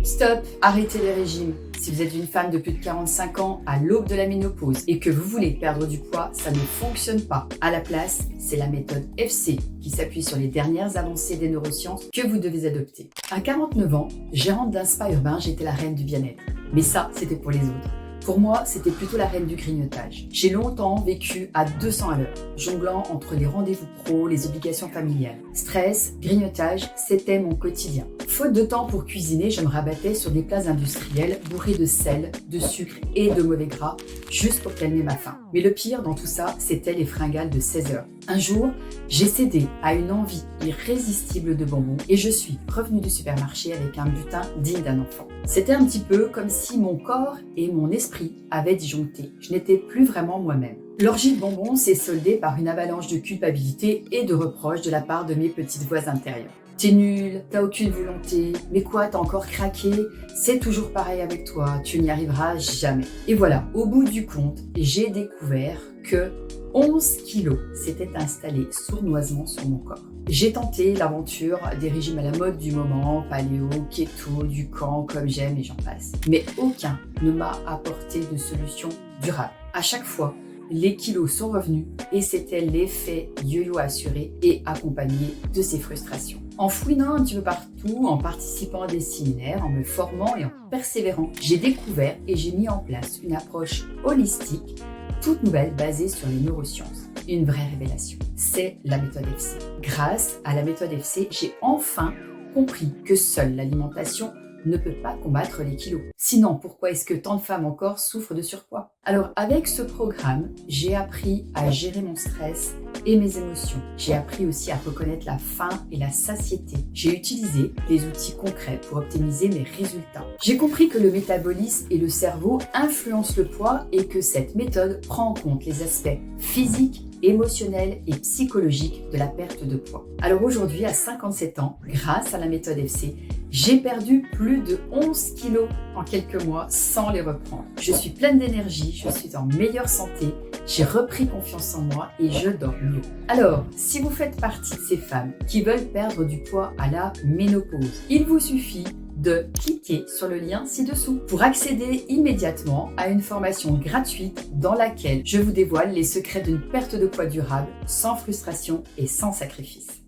Stop, arrêtez les régimes. Si vous êtes une femme de plus de 45 ans à l'aube de la ménopause et que vous voulez perdre du poids, ça ne fonctionne pas. À la place, c'est la méthode FC qui s'appuie sur les dernières avancées des neurosciences que vous devez adopter. À 49 ans, gérante d'un spa urbain, j'étais la reine du bien-être. Mais ça, c'était pour les autres. Pour moi, c'était plutôt la reine du grignotage. J'ai longtemps vécu à 200 à l'heure, jonglant entre les rendez-vous pro, les obligations familiales. Stress, grignotage, c'était mon quotidien. Faute de temps pour cuisiner, je me rabattais sur des plats industriels bourrés de sel, de sucre et de mauvais gras, juste pour calmer ma faim. Mais le pire dans tout ça, c'était les fringales de 16 heures. Un jour, j'ai cédé à une envie irrésistible de bonbons et je suis revenue du supermarché avec un butin digne d'un enfant. C'était un petit peu comme si mon corps et mon esprit avaient disjoncté. Je n'étais plus vraiment moi-même. L'orgie de bonbons s'est soldée par une avalanche de culpabilité et de reproches de la part de mes petites voix intérieures. T'es nul, t'as aucune volonté, mais quoi, t'as encore craqué? C'est toujours pareil avec toi, tu n'y arriveras jamais. Et voilà, au bout du compte, j'ai découvert que 11 kilos s'étaient installés sournoisement sur mon corps. J'ai tenté l'aventure des régimes à la mode du moment, paléo, keto, du camp, comme j'aime et j'en passe. Mais aucun ne m'a apporté de solution durable. À chaque fois, les kilos sont revenus et c'était l'effet yo-yo assuré et accompagné de ces frustrations. En fouinant un petit peu partout, en participant à des séminaires, en me formant et en persévérant, j'ai découvert et j'ai mis en place une approche holistique, toute nouvelle basée sur les neurosciences. Une vraie révélation, c'est la méthode FC. Grâce à la méthode FC, j'ai enfin compris que seule l'alimentation ne peut pas combattre les kilos. Sinon, pourquoi est-ce que tant de femmes encore souffrent de surpoids? Alors, avec ce programme, j'ai appris à gérer mon stress et mes émotions. J'ai appris aussi à reconnaître la faim et la satiété. J'ai utilisé des outils concrets pour optimiser mes résultats. J'ai compris que le métabolisme et le cerveau influencent le poids et que cette méthode prend en compte les aspects physiques, émotionnel et psychologique de la perte de poids. Alors aujourd'hui, à 57 ans, grâce à la méthode FC, j'ai perdu plus de 11 kilos en quelques mois sans les reprendre. Je suis pleine d'énergie, je suis en meilleure santé, j'ai repris confiance en moi et je dors mieux. Alors, si vous faites partie de ces femmes qui veulent perdre du poids à la ménopause, il vous suffit de cliquer sur le lien ci-dessous pour accéder immédiatement à une formation gratuite dans laquelle je vous dévoile les secrets d'une perte de poids durable, sans frustration et sans sacrifice.